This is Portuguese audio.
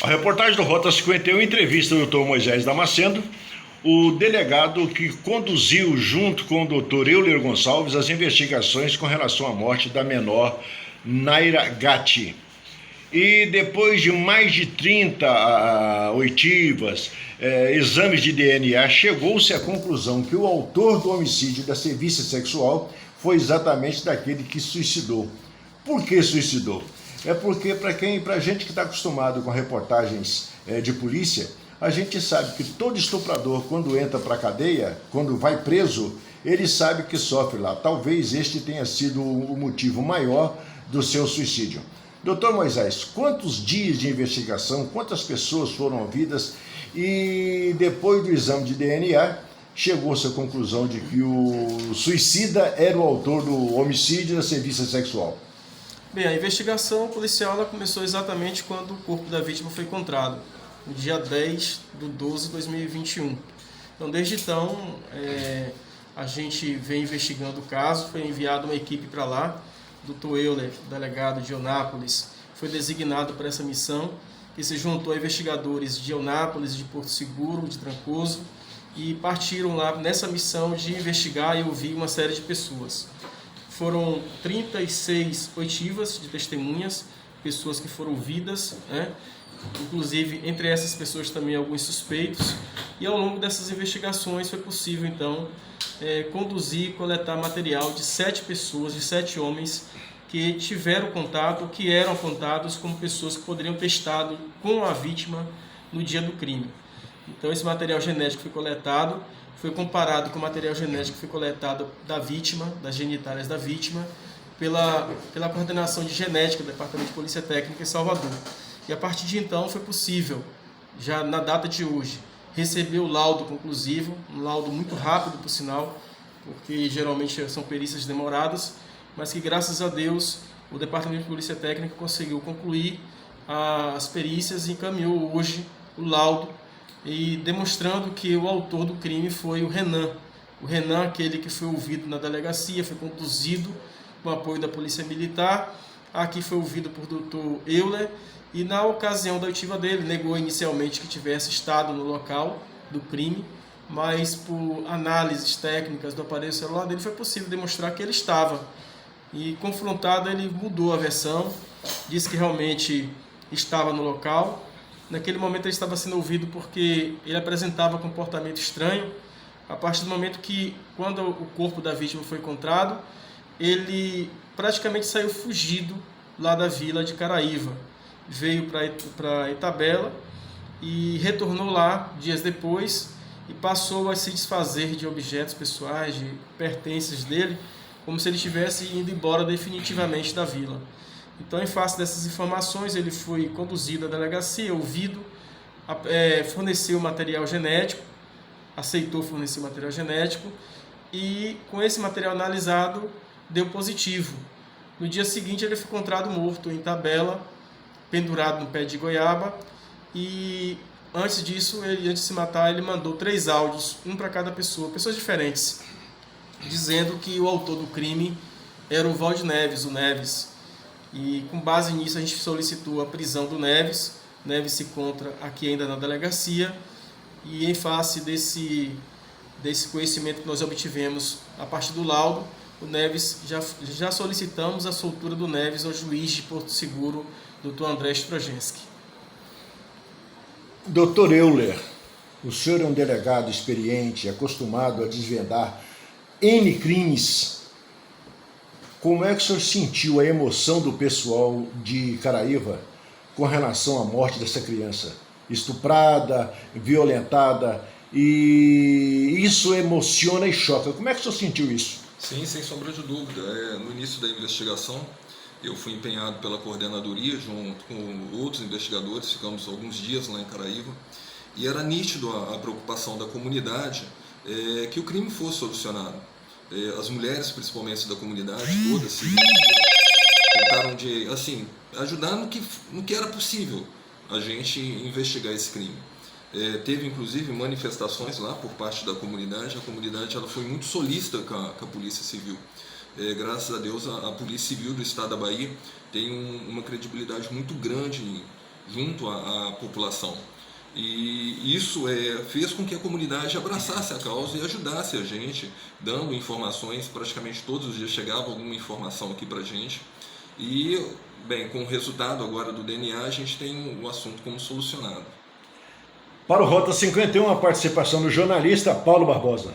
A reportagem do Rota 51 entrevista o Dr. Moisés Damasceno, o delegado que conduziu junto com o Dr. Euler Gonçalves as investigações com relação à morte da menor Naira Gatti. E depois de mais de 30 oitivas, exames de DNA, chegou-se à conclusão que o autor do homicídio da serviço sexual foi exatamente daquele que suicidou. Por que suicidou? É porque para a gente que está acostumado com reportagens de polícia, a gente sabe que todo estuprador, quando entra para a cadeia, quando vai preso, ele sabe que sofre lá. Talvez este tenha sido o motivo maior do seu suicídio. Doutor Moisés, quantos dias de investigação, quantas pessoas foram ouvidas e depois do exame de DNA, chegou-se à conclusão de que o suicida era o autor do homicídio da serviço sexual? Bem, a investigação policial ela começou exatamente quando o corpo da vítima foi encontrado, no dia 10/12/2021. Então, desde então, a gente vem investigando o caso, foi enviada uma equipe para lá, o Dr. Euler, delegado de Eunápolis, foi designado para essa missão, que se juntou a investigadores de Eunápolis, de Porto Seguro, de Trancoso, e partiram lá nessa missão de investigar e ouvir uma série de pessoas. Foram 36 oitivas de testemunhas, pessoas que foram ouvidas, inclusive entre essas pessoas também alguns suspeitos, e ao longo dessas investigações foi possível então conduzir e coletar material de 7 pessoas, de 7 homens que tiveram contato, que eram apontados como pessoas que poderiam ter estado com a vítima no dia do crime. Então esse material genético foi coletado, foi comparado com o material genético que foi coletado da vítima, das genitálias da vítima, pela coordenação de genética do Departamento de Polícia Técnica em Salvador. E a partir de então foi possível, já na data de hoje, receber o laudo conclusivo, um laudo muito rápido, por sinal, porque geralmente são perícias demoradas, mas que graças a Deus o Departamento de Polícia Técnica conseguiu concluir as perícias e encaminhou hoje o laudo, e demonstrando que o autor do crime foi o Renan. O Renan, aquele que foi ouvido na delegacia, foi conduzido com o apoio da Polícia Militar, aqui foi ouvido por Dr. Euler, e na ocasião da oitiva dele, negou inicialmente que tivesse estado no local do crime, mas por análises técnicas do aparelho celular dele foi possível demonstrar que ele estava. E confrontado ele mudou a versão, disse que realmente estava no local. Naquele momento ele estava sendo ouvido porque ele apresentava comportamento estranho. A partir do momento que, quando o corpo da vítima foi encontrado, ele praticamente saiu fugido lá da vila de Caraíva. Veio para Itabela e retornou lá dias depois e passou a se desfazer de objetos pessoais, de pertences dele, como se ele estivesse indo embora definitivamente da vila. Então, em face dessas informações, ele foi conduzido à delegacia, ouvido, forneceu material genético, aceitou fornecer material genético e, com esse material analisado, deu positivo. No dia seguinte, ele foi encontrado morto em Itabela, pendurado no pé de goiaba, e antes disso, antes de se matar, ele mandou 3 áudios, um para cada pessoa, pessoas diferentes, dizendo que o autor do crime era o Valde Neves, o Neves. E com base nisso a gente solicitou a prisão do Neves. O Neves se encontra aqui ainda na delegacia, e em face desse conhecimento que nós obtivemos a partir do laudo, o Neves, já solicitamos a soltura do Neves ao juiz de Porto Seguro, Dr. André Strojenski. Dr. Euler, o senhor é um delegado experiente, acostumado a desvendar N crimes. Como é que o senhor sentiu a emoção do pessoal de Caraíva com relação à morte dessa criança? Estuprada, violentada, e isso emociona e choca. Como é que o senhor sentiu isso? Sim, sem sombra de dúvida. No início da investigação, eu fui empenhado pela coordenadoria junto com outros investigadores, ficamos alguns dias lá em Caraíva, e era nítido a preocupação da comunidade que o crime fosse solucionado. As mulheres, principalmente da comunidade toda, tentaram ajudar no que era possível a gente investigar esse crime. Teve inclusive manifestações lá por parte da comunidade. A comunidade ela foi muito solícita com a Polícia Civil. Graças a Deus a Polícia Civil do Estado da Bahia tem uma credibilidade muito grande junto à população. E isso fez com que a comunidade abraçasse a causa e ajudasse a gente, dando informações. Praticamente todos os dias chegava alguma informação aqui para a gente. E, bem, com o resultado agora do DNA, a gente tem o assunto como solucionado. Para o Rota 51, a participação do jornalista Paulo Barbosa.